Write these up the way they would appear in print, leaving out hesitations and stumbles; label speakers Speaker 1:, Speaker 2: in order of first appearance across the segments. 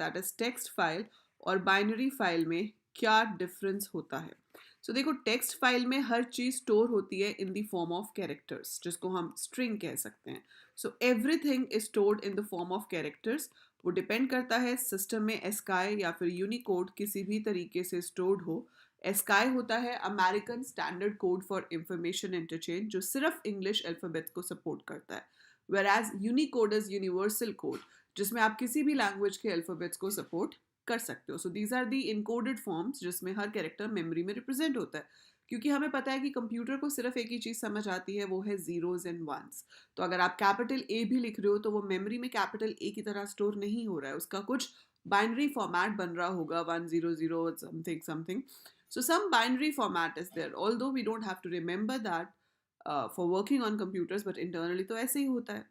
Speaker 1: That is text file, और binary file में क्या डिफरेंस होता है। सो देखो, टेक्स्ट फाइल में हर चीज़ स्टोर होती है in the form of characters, जिसको हम स्ट्रिंग कह सकते हैं। So everything is stored in the form of characters. वो डिपेंड करता है सिस्टम में एस्काई या फिर यूनिकोड किसी भी तरीके से स्टोर्ड हो। एस्काई होता है American standard code for information interchange, जो सिर्फ इंग्लिश अल्फ़ाबेट को सपोर्ट करता है। वेराज यूनिकोड इज यूनिवर्सल कोड, जिसमें आप किसी भी लैंग्वेज के अल्फ़ाबेट्स को सपोर्ट कर सकते हो। So these are the encoded forms, जिसमें हर कैरेक्टर मेमोरी में रिप्रेजेंट होता है। क्योंकि हमें पता है कि कंप्यूटर को सिर्फ एक ही चीज़ समझ आती है, वो है जीरोज एंड वंस। तो अगर आप कैपिटल ए भी लिख रहे हो तो वो मेमोरी में कैपिटल ए की तरह स्टोर नहीं हो रहा है, उसका कुछ बाइनरी फॉर्मेट बन रहा होगा, 100 something something. So some binary format is there, although we don't have to remember that for working on computers, but internally तो ऐसे ही होता है।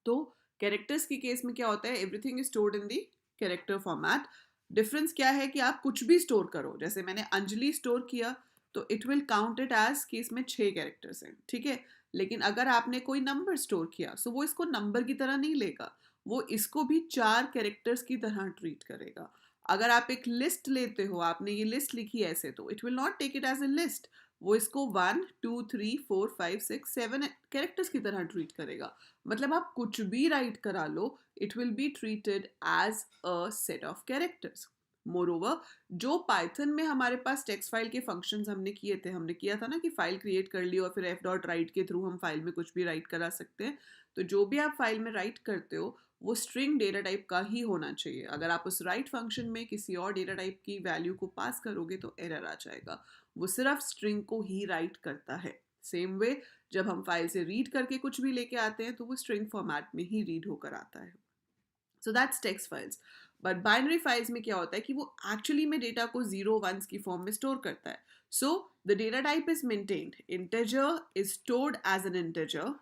Speaker 1: तो कैरेक्टर्स के केस में क्या होता है, everything is stored in the character format. Difference क्या है कि आप कुछ भी स्टोर करो, जैसे मैंने अंजलि स्टोर किया तो it will count it as कि इसमें 6 कैरेक्टर्स हैं, ठीक है। लेकिन अगर आपने कोई नंबर स्टोर किया, सो वो इसको नंबर की तरह नहीं लेगा, वो इसको भी 4 कैरेक्टर्स की तरह ट्रीट करेगा। अगर आप एक लिस्ट लेते हो, आपने ये लिस्ट लिखी ऐसे, तो it will not take it as a list, वो इसको 1 2 3 4 5 6 7 कैरेक्टर्स की तरह ट्रीट करेगा। मतलब आप कुछ भी राइट करा लो, it will be treated as a set of characters. Moreover, जो पाइथन में हमारे पास टेक्स्ट फाइल के फंक्शंस हमने किए थे, हमने किया था ना कि फाइल क्रिएट कर ली और फिर एफ डॉट राइट के थ्रू हम फाइल में कुछ भी राइट करा सकते हैं। तो जो भी आप फाइल में राइट करते हो वो स्ट्रिंग डेटा टाइप का ही होना चाहिए। अगर आप उस राइट फंक्शन में किसी और डेटा टाइप की वैल्यू को पास करोगे तो एरर आ जाएगा। वो सिर्फ स्ट्रिंग को ही राइट करता है। सेम वे, जब हम फाइल से रीड करके कुछ भी लेके आते हैं तो वो स्ट्रिंग फॉर्मेट में ही रीड होकर आता है। So that's text files. But binary files में क्या होता है कि वो एक्चुअली में डेटा को 0 1s की फॉर्म में स्टोर करता है। So the data type is maintained, integer is stored as an integer,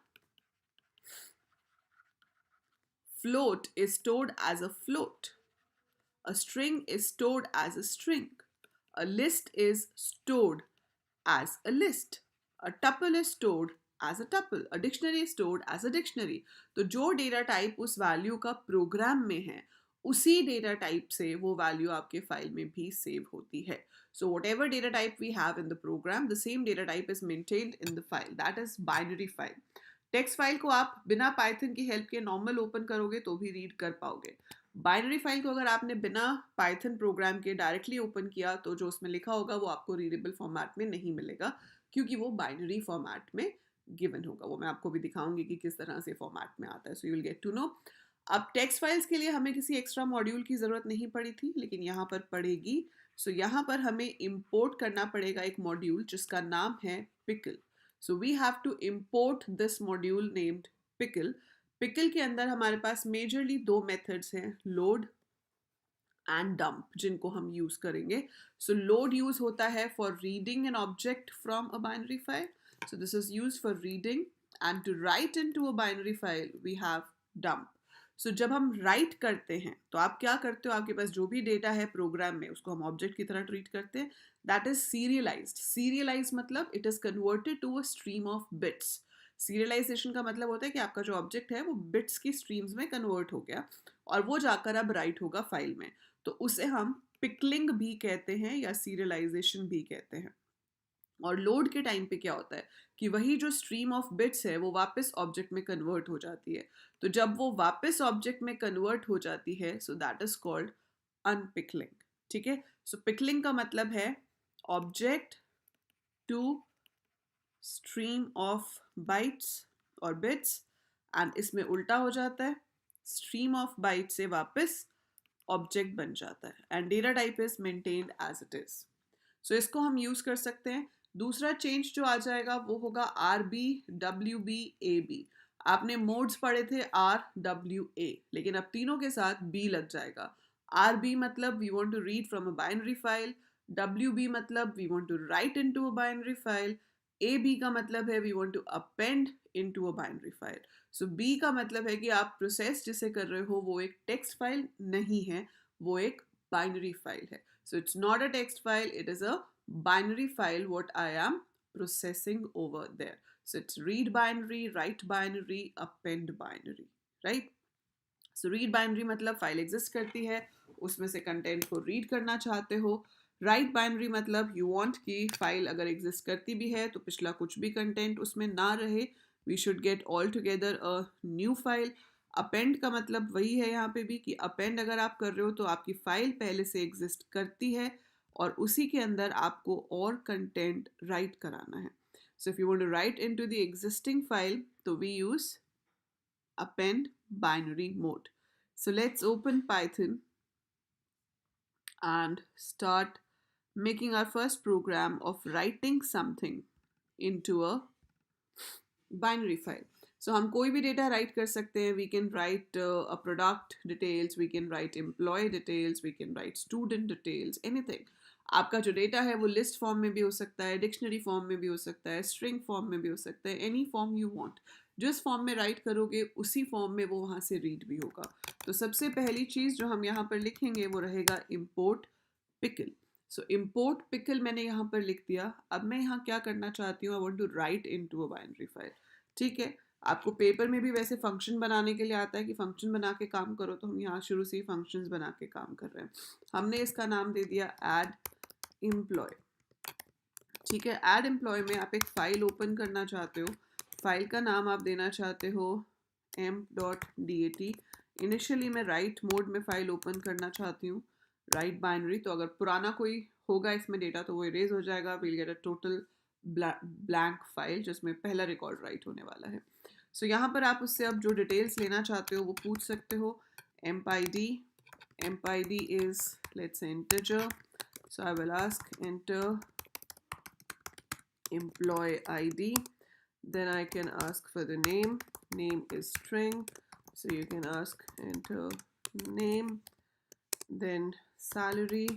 Speaker 1: float is stored as a float, a string is stored as a string, a list is stored as a list, a tuple is stored as a tuple, a dictionary is stored as a dictionary। तो जो data type उस value का programme में है, उसी data type से वो value आपके फाइल में भी सेव होती है। So whatever data type we have in the program, the same data type is maintained in the file, that is binary file. Text file को आप बिना पाइथन की हेल्प के नॉर्मल ओपन करोगे तो भी रीड कर पाओगे। बाइनरी फाइल को अगर आपने बिना पाइथन प्रोग्राम के डायरेक्टली ओपन किया तो जो उसमें लिखा होगा वो आपको रीडेबल फॉर्मेट में नहीं मिलेगा, क्योंकि वो बाइनरी फॉर्मेट में गिवन होगा। वो मैं आपको भी दिखाऊंगी कि किस तरह से फॉर्मेट में आता है, so you will get to know. अब टेक्स्ट फाइल्स के लिए हमें किसी एक्स्ट्रा मॉड्यूल की ज़रूरत नहीं पड़ी थी, लेकिन यहाँ पर पड़ेगी। सो यहाँ पर हमें इम्पोर्ट करना पड़ेगा एक मॉड्यूल जिसका नाम है pickle. So we have to import this module named pickle। pickle के अंदर हमारे पास मेजरली 2 मेथड्स हैं, लोड एंड डंप, जिनको हम यूज करेंगे। सो लोड यूज होता है for reading an object from a binary file, so this is use for reading, and to write into a binary file we have dump. So जब हम right करते हैं तो आप क्या करते हो, आपके पास जो भी डेटा है प्रोग्राम में उसको हम ऑब्जेक्ट की तरह ट्रीट करते हैं, दैट इज सीरियलाइज्ड। सीरियलाइज मतलब it is converted to a stream of bits. Serialisation का मतलब होता है कि आपका जो ऑब्जेक्ट है वो बिट्स की स्ट्रीम्स में कन्वर्ट हो गया और वो जाकर अब राइट होगा फाइल में, तो उसे हम पिकलिंग भी कहते हैं या सीरियलाइजेशन भी कहते हैं। और लोड के टाइम पे क्या होता है कि वही जो स्ट्रीम ऑफ बिट्स है वो वापस ऑब्जेक्ट में कन्वर्ट हो जाती है। तो जब वो वापस ऑब्जेक्ट में कन्वर्ट हो जाती है, so that is called unpickling. ठीक है, सो पिकलिंग का मतलब है object to stream of bytes और बिट्स, एंड इसमें उल्टा हो जाता है, स्ट्रीम ऑफ बाइट से वापस ऑब्जेक्ट बन जाता है, and data type is maintained as it is. So इसको हम यूज कर सकते हैं। दूसरा चेंज जो आ जाएगा वो होगा RB WB AB। आपने मोड्स पढ़े थे RWA, लेकिन अब तीनों के साथ B लग जाएगा। RB मतलब we want to read from a binary file, WB मतलब we want to write into a binary file, AB का मतलब है we want to append into a binary file. So B का मतलब है कि आप प्रोसेस जिसे कर रहे हो वो एक टेक्स्ट फाइल नहीं है, वो एक बाइनरी फाइल है। So it's not a text file, it is a binary file what I am processing over there. So it's read binary, write binary, append binary, right? So read binary मतलब file exist करती है उसमें से content को read करना चाहते हो। Right binary मतलब यू वांट कि फाइल अगर एग्जिस्ट करती भी है तो पिछला कुछ भी कंटेंट उसमें ना रहे, we should get all together a new file. Append का मतलब वही है यहाँ पे भी कि अपेंड अगर आप कर रहे हो तो आपकी फाइल पहले से एग्जिस्ट करती है और उसी के अंदर आपको और कंटेंट राइट कराना है। So if you want to write into the existing file तो we use append binary mode. So let's open Python and start making our first program of writing something into a binary file. So हम कोई भी data right कर सकते हैं. We can write a product details, we can write employee details, we can write student details, anything. आपका जो data है वो लिस्ट फॉर्म में भी हो सकता है, डिक्शनरी फॉर्म में भी हो सकता है, स्ट्रिंग फॉर्म में भी हो सकता है, एनी फॉर्म यू वांट. जिस फॉर्म में राइट करोगे उसी फॉर्म में वो वहाँ से रीड भी होगा. तो सबसे पहली चीज़ जो हम यहाँ पर लिखेंगे वो रहेगा import pickle. सो import pickle मैंने यहाँ पर लिख दिया. अब मैं यहाँ क्या करना चाहती हूँ, I want to write into a binary file. ठीक है, आपको पेपर में भी वैसे फंक्शन बनाने के लिए आता है कि फंक्शन बना के काम करो, तो हम यहाँ शुरू से ही फंक्शंस बना के काम कर रहे हैं. हमने इसका नाम दे दिया add employee. ठीक है, add employee में आप एक फाइल ओपन करना चाहते हो. फाइल का नाम आप देना चाहते हो emp.dat. इनिशियली मैं राइट मोड में फाइल ओपन करना चाहती हूँ, राइट बाइनरी. तो अगर पुराना कोई होगा इसमें डेटा तो वो इरेज हो जाएगा. Will get a total blank file जिसमें पहला रिकॉर्ड राइट होने वाला है. सो यहाँ पर आप उससे अब जो डिटेल्स लेना चाहते हो वो पूछ सकते हो. emp id is let's say integer, so I will ask enter employee id. Then I can ask for the name. Name is string, so you can ask enter name. Then salary,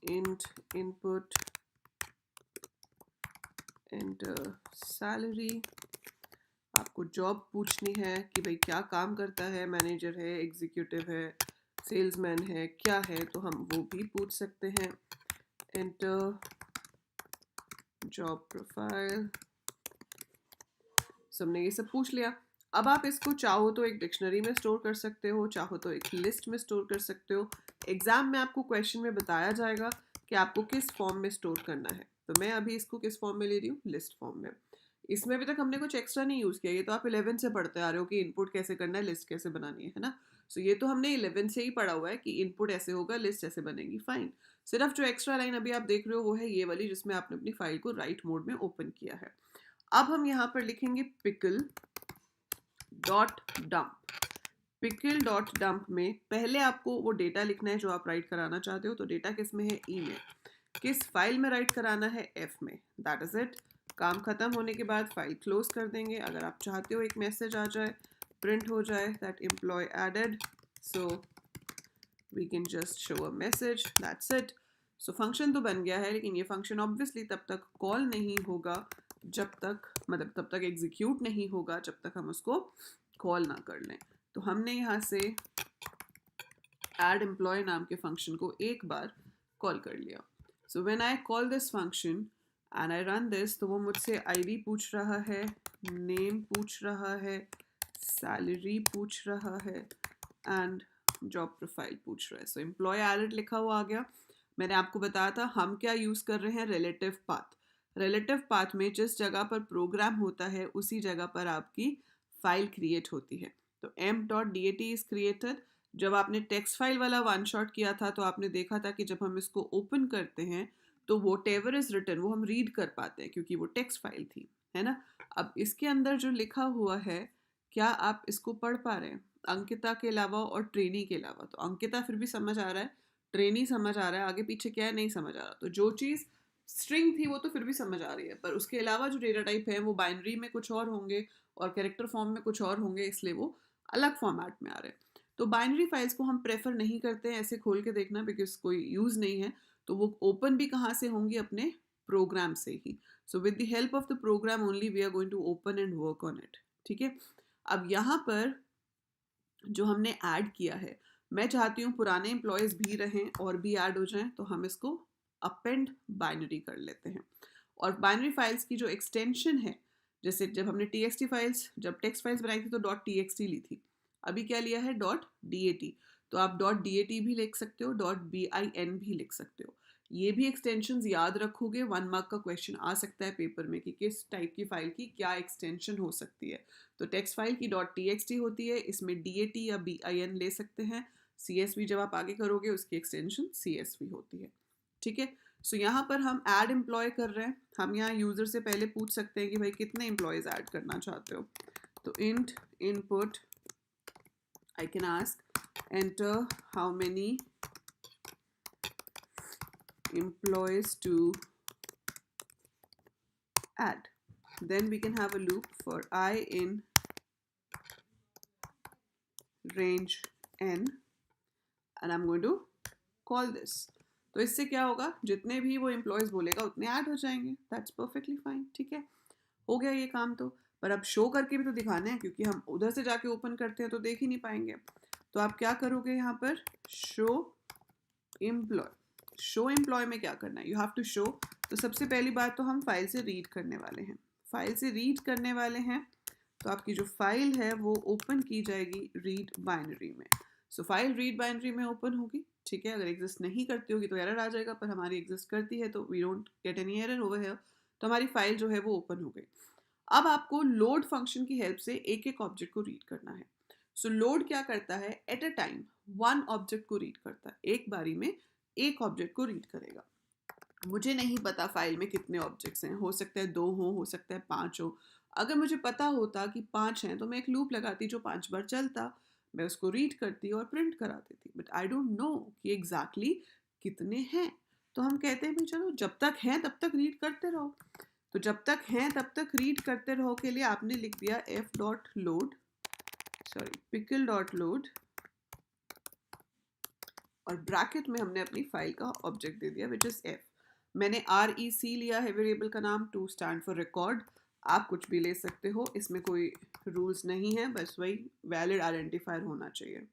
Speaker 1: int input, enter salary. आपको job पूछनी है कि भाई क्या काम करता है, manager है, एग्जीक्यूटिव है, सेल्समैन है, क्या है, तो हम वो भी पूछ सकते हैं. Enter job profile. सबने ये सब पूछ लिया. अब आप इसको चाहो तो एक डिक्शनरी में स्टोर कर सकते हो, चाहो तो एक लिस्ट में स्टोर कर सकते हो. एग्जाम में आपको क्वेश्चन में बताया जाएगा कि आपको किस फॉर्म में स्टोर करना है. तो मैं अभी इसको किस फॉर्म में ले रही हूँ, लिस्ट फॉर्म में. इसमें अभी तक हमने कुछ एक्स्ट्रा नहीं यूज़ किया. ये तो आप 11 से पढ़ते आ रहे हो कि इनपुट कैसे करना है, लिस्ट कैसे बनानी है ना. सो ये तो हमने 11 से ही पढ़ा हुआ है कि इनपुट ऐसे होगा, लिस्ट ऐसे बनेगी. फाइन. सिर्फ जो एक्स्ट्रा लाइन अभी आप देख रहे हो वो है ये वाली जिसमें आपने अपनी फाइल को राइट मोड में ओपन किया है. अब हम यहाँ पर लिखेंगे pickle dot dump. pickle dot dump में पहले आपको वो डेटा लिखना है जो आप राइट कराना चाहते हो. तो डेटा किस में है, ई में. किस फाइल में राइट कराना है, एफ में. That is it. काम खत्म होने के बाद फाइल क्लोज कर देंगे. अगर आप चाहते हो एक मैसेज आ जाए, प्रिंट हो जाए that employee added, so we can just show a message. That's it. So function तो बन गया है, लेकिन ये फंक्शन ऑब्वियसली तब तक कॉल नहीं होगा जब तक, मतलब तब तक एग्जीक्यूट नहीं होगा जब तक हम उसको कॉल ना कर लें. तो हमने यहाँ से add employee नाम के फंक्शन को एक बार कॉल कर लिया. So when I call this function and I run this, तो वो मुझसे आईडी पूछ रहा है, नेम पूछ रहा है, सैलरी पूछ रहा है एंड जॉब प्रोफाइल पूछ रहा है. सो एम्प्लॉय एडेड लिखा हुआ आ गया. मैंने आपको बताया था हम क्या यूज़ कर रहे हैं, रिलेटिव पाथ. रिलेटिव पाथ में जिस जगह पर प्रोग्राम होता है उसी जगह पर आपकी फाइल क्रिएट होती है. तो emp.dat इज क्रिएटेड. जब आपने टेक्स्ट फाइल वाला वन शॉट किया था तो आपने देखा था कि जब हम इसको ओपन करते हैं तो वो टेवर इज रिटन वो हम रीड कर पाते हैं क्योंकि वो टेक्स्ट फाइल थी, है ना. अब इसके अंदर जो लिखा हुआ है, क्या आप इसको पढ़ पा रहे हैं, अंकिता के अलावा और ट्रेनी के अलावा. तो अंकिता फिर भी समझ आ रहा है, ट्रेनी समझ आ रहा है, आगे पीछे क्या है नहीं समझ आ रहा. तो जो चीज़ स्ट्रिंग थी वो तो फिर भी समझ आ रही है, पर उसके अलावा जो डेटा टाइप है वो बाइनरी में कुछ और होंगे और कैरेक्टर फॉर्म में कुछ और होंगे, इसलिए वो अलग फॉर्मेट में आ रहे हैं. तो बाइनरी फाइल्स को हम प्रेफर नहीं करते हैं ऐसे खोल के देखना, बिकॉज कोई यूज़ नहीं है. तो वो ओपन भी कहाँ से होंगी, अपने प्रोग्राम से ही. So with the help of the program only we are going to open and work on it. ठीक है. अब यहाँ पर जो हमने ऐड किया है, मैं चाहती हूँ पुराने एम्प्लॉयज़ भी रहें और भी ऐड हो जाएं, तो हम इसको अपेंड बाइनरी कर लेते हैं. और बाइनरी फाइल्स की जो एक्सटेंशन है, जैसे जब हमने txt फाइल्स, जब टेक्स्ट फाइल्स बनाई थी तो .txt ली थी, अभी क्या लिया है, .dat. तो आप .dat भी लिख सकते हो, .bin भी लिख सकते हो। ये भी एक्सटेंशंस याद रखोगे, 1 मार्क का क्वेश्चन आ सकता है पेपर में कि किस टाइप की फाइल की क्या एक्सटेंशन हो सकती है। तो टेक्स्ट फाइल की .txt होती है, इसमें dat या bin ले सकते हैं। csv जब आप आगे करोगे उसकी एक्सटेंशन csv होती है। ठीक है, सो यहाँ पर हम ऐड एम्प्लॉय कर रहे हैं। हम यहाँ यूज़र से पहले पूछ सकते हैं कि भाई कितने एम्प्लॉयज़ ऐड करना चाहते हो। तो int input I can ask enter how many employees to add. Then we can have a loop for I in range n and I'm going to call this. तो इससे क्या होगा, जितने भी वो एम्प्लॉयज़ बोलेगा उतने ऐड हो जाएंगे। That's perfectly fine. ठीक है, हो गया ये काम। तो पर अब शो करके भी तो दिखाना है, क्योंकि हम उधर से जाके ओपन करते हैं तो देख ही नहीं पाएंगे। तो आप क्या करोगे यहाँ पर, शो एम्प्लॉय। शो एम्प्लॉय में क्या करना है, यू हैव टू शो। तो सबसे पहली बात तो हम फाइल से रीड करने वाले हैं। फाइल से रीड करने वाले हैं तो आपकी जो फाइल है वो ओपन की जाएगी रीड बाइनरी में। सो फाइल रीड बाइनरी में ओपन होगी। ठीक है, अगर एग्जिस्ट नहीं करती होगी तो एरर आ जाएगा, पर हमारी एग्जिस्ट करती है तो we don't get any error over here. तो हमारी फाइल जो है वो ओपन हो गई। अब आपको लोड फंक्शन की हेल्प से एक एक ऑब्जेक्ट को रीड करना है। सो लोड क्या करता है, एट अ टाइम 1 ऑब्जेक्ट को रीड करता है, एक बारी में एक ऑब्जेक्ट को रीड करेगा। मुझे नहीं पता फाइल में कितने ऑब्जेक्ट्स हैं, हो सकता है 2 हो सकता है 5 हो। अगर मुझे पता होता कि 5 हैं तो मैं एक लूप लगाती जो 5 बार चलता, मैं उसको रीड करती और प्रिंट करा देती। बट आई डोंट नो कि एग्जैक्टली कितने हैं। तो हम कहते हैं भाई चलो जब तक हैं तब तक रीड करते रहो। तो जब तक हैं तब तक रीड करते रहो के लिए आपने लिख दिया pickle.load और ब्रैकेट में हमने अपनी फाइल का ऑब्जेक्ट दे दिया विच इज f। मैंने REC लिया है वेरिएबल का नाम, टू स्टैंड फॉर रिकॉर्ड। आप कुछ भी ले सकते हो, इसमें कोई रूल्स नहीं है, बस वही वैलिड आइडेंटिफायर होना चाहिए।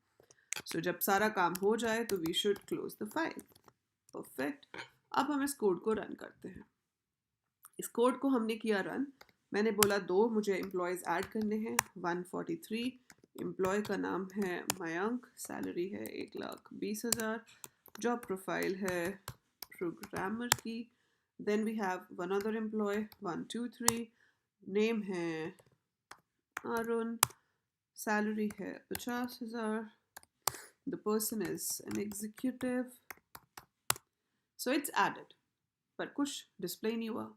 Speaker 1: सो जब सारा काम हो जाए तो we should close the file. Perfect. अब हम इस कोड को रन करते हैं। इस कोड को हमने किया रन। मैंने बोला 2 मुझे एम्प्लॉयज़ ऐड करने हैं, 143। एम्प्लॉय का नाम है मयंक, सैलरी है 1,20,000, जॉब प्रोफाइल है प्रोग्रामर की। Then we have one other employee 123, name है अरुण, सैलरी है 50,000, the person is an executive. So it's added, पर कुछ डिस्प्ले नहीं हुआ।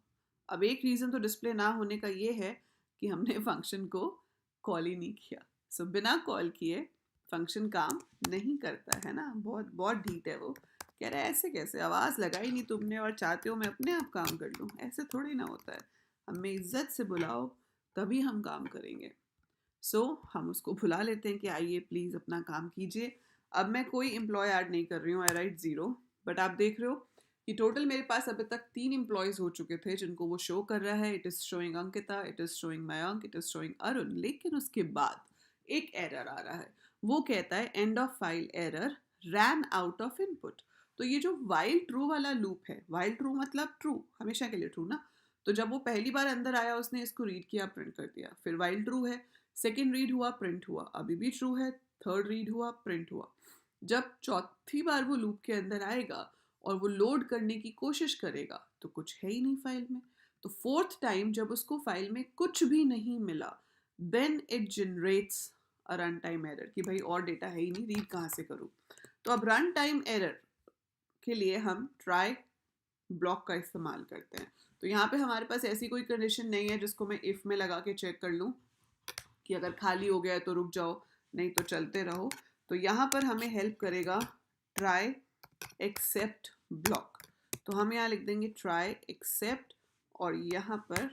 Speaker 1: अब एक रीज़न तो डिस्प्ले ना होने का ये है कि हमने फंक्शन को कॉल ही नहीं किया। सो बिना कॉल किए फंक्शन काम नहीं करता है ना, बहुत बहुत ढीठ है वो। कह रहा है ऐसे कैसे, आवाज़ लगाई नहीं तुमने और चाहते हो मैं अपने आप काम कर लूँ, ऐसे थोड़ी ना होता है। हमें इज्जत से बुलाओ तभी हम काम करेंगे। सो हम उसको बुला लेते हैं कि आइए प्लीज़ अपना काम कीजिए। अब मैं कोई एम्प्लॉय ऐड नहीं कर रही हूँ, आई राइट 0। बट आप देख रहे हो कि टोटल मेरे पास अभी तक 3 एम्प्लॉयज़ हो चुके थे जिनको वो शो कर रहा है। It is showing Ankita, it is showing Mayank, it is showing Arun. लेकिन उसके बाद एक एरर आ रहा है, वो कहता है end of file error, ran out of input. तो ये जो वाइल ट्रू वाला लूप है, वाइल ट्रू मतलब ट्रू, हमेशा के लिए ट्रू ना। तो जब वो पहली बार अंदर आया उसने इसको रीड किया, प्रिंट कर दिया। फिर वाइल ट्रू है, सेकेंड रीड हुआ, प्रिंट हुआ, अभी भी ट्रू है, थर्ड रीड हुआ, प्रिंट हुआ। जब चौथी बार वो लूप के अंदर आएगा और वो लोड करने की कोशिश करेगा तो कुछ है ही नहीं फाइल में। तो फोर्थ टाइम जब उसको फाइल में कुछ भी नहीं मिला, then it generates a run time error कि भाई और डेटा है ही नहीं, रीड कहाँ से करूँ। तो अब रन टाइम एरर के लिए हम ट्राई ब्लॉक का इस्तेमाल करते हैं। तो यहाँ पे हमारे पास ऐसी कोई कंडीशन नहीं है जिसको मैं इफ़ में लगा के चेक कर लूँ कि अगर खाली हो गया तो रुक जाओ, नहीं तो चलते रहो। तो यहाँ पर हमें हेल्प करेगा ट्राई एक्सेप्ट ब्लॉक। तो हम यहाँ लिख देंगे ट्राई एक्सेप्ट और यहाँ पर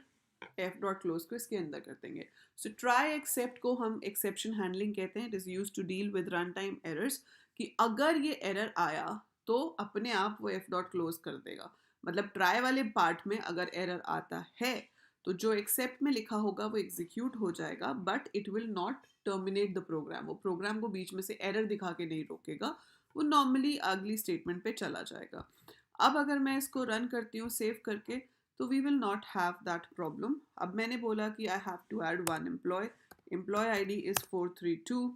Speaker 1: f डॉट क्लोज को इसके अंदर कर देंगे। सो ट्राई एक्सेप्ट को हम एक्सेप्शन हैंडलिंग कहते हैं। It is use to deal with run time errors, कि अगर ये एरर आया तो अपने आप वो f डॉट क्लोज कर देगा। मतलब ट्राई वाले पार्ट में अगर एरर आता है तो जो एक्सेप्ट में लिखा होगा वो एग्जीक्यूट हो जाएगा, but it will not terminate the program. वो प्रोग्राम को बीच में से एरर दिखा के नहीं रोकेगा, वो नॉर्मली अगली स्टेटमेंट पे चला जाएगा। अब अगर मैं इसको रन करती हूँ सेव करके तो we will not have that problem. अब मैंने बोला कि I have to add 1 employee, employee ID is 432,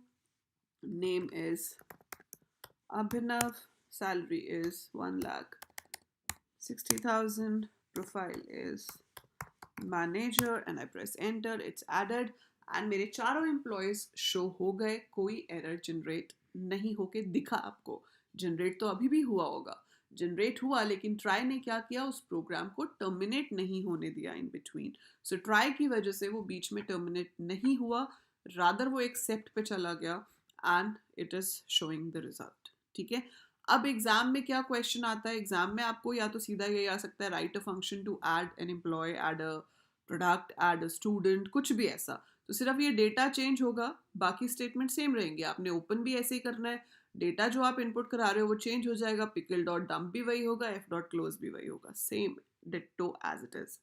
Speaker 1: name is Abhinav, salary is 1,60,000, profile is manager and I press enter, it's added and मेरे चारों एम्प्लॉयज शो हो गए, कोई error generate नहीं होके दिखा आपको. जनरेट तो अभी भी हुआ होगा, जनरेट हुआ लेकिन ट्राई ने क्या किया, उस प्रोग्राम को टर्मिनेट नहीं होने दिया इन बिटवीन. सो ट्राई की वजह से वो बीच में टर्मिनेट नहीं हुआ, रादर वो एक्सेप्ट पे चला गया and it is showing the result. ठीक है. अब एग्जाम में क्या क्वेश्चन आता है, एग्जाम में आपको या तो सीधा ये आ सकता है write a function to add an employee, add a product, add a student, कुछ भी ऐसा. तो सिर्फ ये डेटा चेंज होगा, बाकी स्टेटमेंट सेम रहेंगे. आपने ओपन भी ऐसे ही करना है, डेटा जो आप इनपुट करा रहे हो वो चेंज हो जाएगा, पिकल डॉट डंप भी वही होगा, एफ डॉट क्लोज भी वही होगा, same ditto as it is.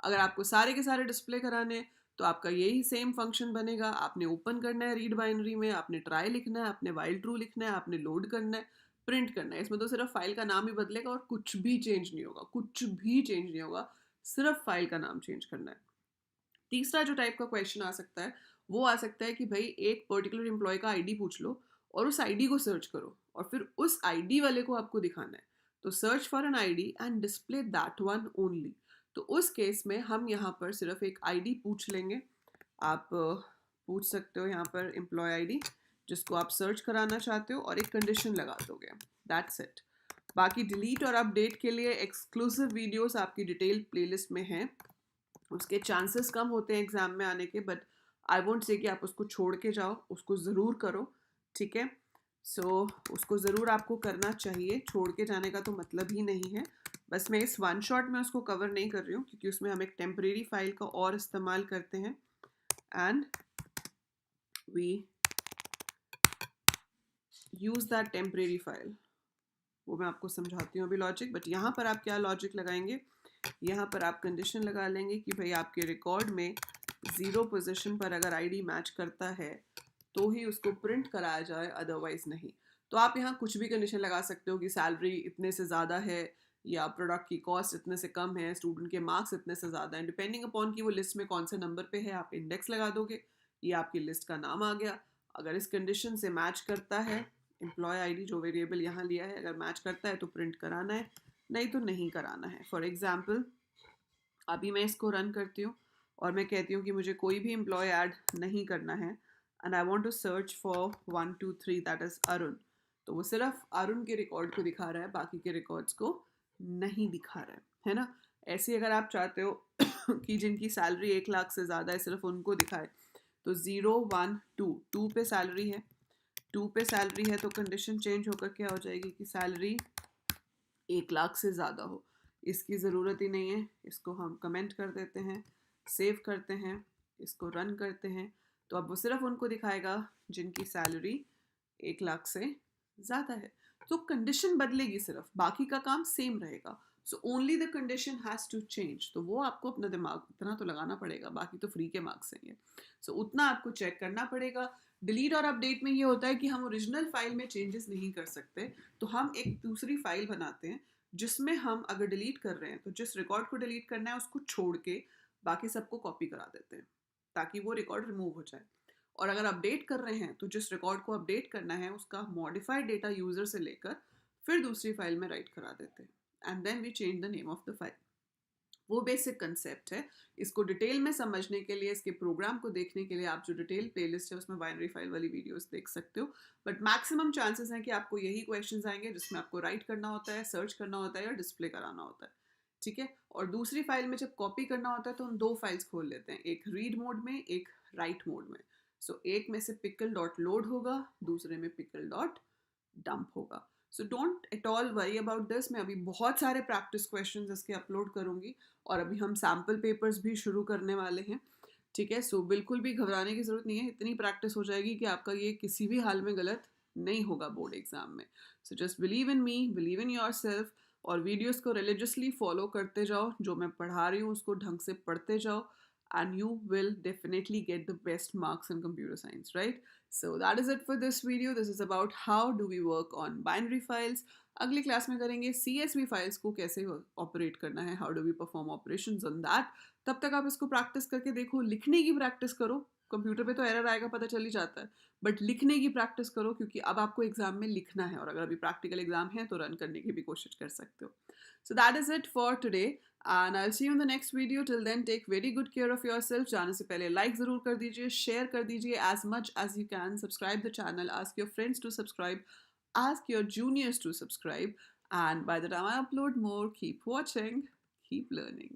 Speaker 1: अगर आपको सारे के सारे डिस्प्ले कराने हैं तो आपका यही सेम फंक्शन बनेगा. आपने ओपन करना है रीड बाइनरी में, आपने ट्राई लिखना है, आपने वाइल ट्रू लिखना है, आपने लोड करना है, प्रिंट करना है. इसमें तो सिर्फ फाइल का नाम ही बदलेगा और कुछ भी चेंज नहीं होगा, कुछ भी चेंज नहीं होगा, सिर्फ फाइल का नाम चेंज करना है. तीसरा जो टाइप का क्वेश्चन आ सकता है वो आ सकता है कि भाई एक पर्टिकुलर एम्प्लॉय का आईडी पूछ लो और उस आईडी को सर्च करो और फिर उस आईडी वाले को आपको दिखाना है. तो search for an ID and display that one only. तो उस केस में हम यहाँ पर सिर्फ एक आईडी पूछ लेंगे. आप पूछ सकते हो यहाँ पर एम्प्लॉय आईडी जिसको आप सर्च कराना चाहते हो और एक कंडीशन लगा दोगे, दैट्स इट. बाकी डिलीट और अपडेट के लिए एक्सक्लूसिव वीडियोस आपकी डिटेल प्लेलिस्ट में हैं. उसके चांसेस कम होते हैं एग्जाम में आने के, बट आई वोंट से कि आप उसको छोड़ के जाओ, उसको ज़रूर करो. ठीक है. सो उसको ज़रूर आपको करना चाहिए, छोड़ के जाने का तो मतलब ही नहीं है. बस मैं इस वन शॉट में उसको कवर नहीं कर रही हूँ क्योंकि उसमें हम एक टेम्परेरी फाइल का और इस्तेमाल करते हैं and we use that temporary file. वो मैं आपको समझाती हूँ अभी लॉजिक. बट यहाँ पर आप क्या लॉजिक लगाएंगे, यहाँ पर आप कंडीशन लगा लेंगे कि भाई आपके रिकॉर्ड में 0 पोजीशन पर अगर आईडी मैच करता है तो ही उसको प्रिंट कराया जाए, अदरवाइज नहीं. तो आप यहाँ कुछ भी कंडीशन लगा सकते हो कि सैलरी इतने से ज़्यादा है या प्रोडक्ट की कॉस्ट इतने से कम है, स्टूडेंट के मार्क्स इतने से ज़्यादा हैं, डिपेंडिंग अपॉन कि वो लिस्ट में कौन से नंबर पे है आप इंडेक्स लगा दोगे, ये आपकी लिस्ट का नाम आ गया. अगर इस कंडीशन से मैच करता है एम्प्लॉय आईडी जो वेरिएबल यहाँ लिया है, अगर मैच करता है तो प्रिंट कराना है, नहीं तो नहीं कराना है. फॉर एग्जाम्पल अभी मैं इसको रन करती हूँ और मैं कहती हूँ कि मुझे कोई भी एम्प्लॉय ऐड नहीं करना है and I want to search for 1 2 3 that is Arun. तो वो सिर्फ अरुण के रिकॉर्ड को दिखा रहा है, बाकी के रिकॉर्ड्स को नहीं दिखा रहा है ना. ऐसे अगर आप चाहते हो कि जिनकी सैलरी 1 लाख से ज़्यादा है सिर्फ उनको दिखाए, तो 0 1 2 2 पे सैलरी है, 2 पे सैलरी है तो कंडीशन चेंज होकर क्या हो जाएगी कि सैलरी 1 लाख से ज़्यादा हो. इसकी ज़रूरत ही नहीं है, इसको हम कमेंट कर देते हैं, सेव करते हैं, इसको रन करते हैं. तो अब वो सिर्फ उनको दिखाएगा जिनकी सैलरी 1 लाख से ज़्यादा है. तो कंडीशन बदलेगी सिर्फ, बाकी का काम सेम रहेगा. So only the condition has to change. तो वो आपको अपना दिमाग इतना तो लगाना पड़ेगा, बाकी तो फ्री के मार्क्स हैं ये. सो उतना आपको चेक करना पड़ेगा. डिलीट और अपडेट में ये होता है कि हम ओरिजिनल फाइल में चेंजेस नहीं कर सकते, तो हम एक दूसरी फाइल बनाते हैं जिसमें हम अगर डिलीट कर रहे हैं तो जिस रिकॉर्ड को डिलीट करना है उसको छोड़ के बाकी सबको कॉपी करा देते हैं ताकि वो रिकॉर्ड रिमूव हो जाए. और अगर अपडेट कर रहे हैं तो जिस रिकॉर्ड को अपडेट करना है उसका मॉडिफाइड डेटा यूजर से लेकर फिर दूसरी फाइल में राइट करा देते हैं and then we change the name of the file. वो बेसिक कंसेप्ट है. इसको डिटेल में समझने के लिए, इसके प्रोग्राम को देखने के लिए आप जो डिटेल प्लेलिस्ट है उसमें बाइनरी फाइल वाली वीडियोस देख सकते हो. बट मैक्सिमम चांसेस हैं कि आपको यही क्वेश्चंस आएंगे जिसमें आपको राइट करना होता है, सर्च करना होता है या डिस्प्ले कराना होता है. ठीक है. और दूसरी फाइल में जब कॉपी करना होता है तो हम 2 फाइल्स खोल लेते हैं, एक रीड मोड में, एक राइट मोड में. सो एक में से पिकल डॉट लोड होगा, दूसरे में पिकल डॉट डंप होगा. So don't at all worry about this. मैं अभी बहुत सारे प्रैक्टिस क्वेश्चंस इसके अपलोड करूंगी और अभी हम सैम्पल पेपर्स भी शुरू करने वाले हैं. ठीक है. सो बिल्कुल भी घबराने की ज़रूरत नहीं है, इतनी प्रैक्टिस हो जाएगी कि आपका ये किसी भी हाल में गलत नहीं होगा बोर्ड एग्जाम में. So just believe in me, believe in your self और वीडियोज़ को रिलीजियसली फॉलो करते जाओ. जो मैं पढ़ा रही हूँ उसको ढंग से पढ़ते जाओ and you will definitely get the best marks in computer science, right? So that is it for this video. This is about how do we work on binary files. अगली क्लास में करेंगे CSV फाइल्स को कैसे operate करना है, how do we perform operations on that. तब तक आप इसको प्रैक्टिस करके देखो, लिखने की प्रैक्टिस करो, कंप्यूटर पे तो एरर आएगा, पता चल ही जाता है, बट लिखने की प्रैक्टिस करो, क्योंकि अब आपको एग्जाम में लिखना है, और अगर अभी प्रैक्टिकल एग्जाम है तो रन करने की भी कोशिश कर सकते हो. So that is it for today, and I will see you in the next video. Till then take very good care of yourself. जाने से पहले लाइक ज़रूर कर दीजिए, शेयर कर दीजिए as much as you can, subscribe the channel, ask your friends to subscribe, ask your juniors to subscribe, and by the time I upload more, keep watching, keep learning.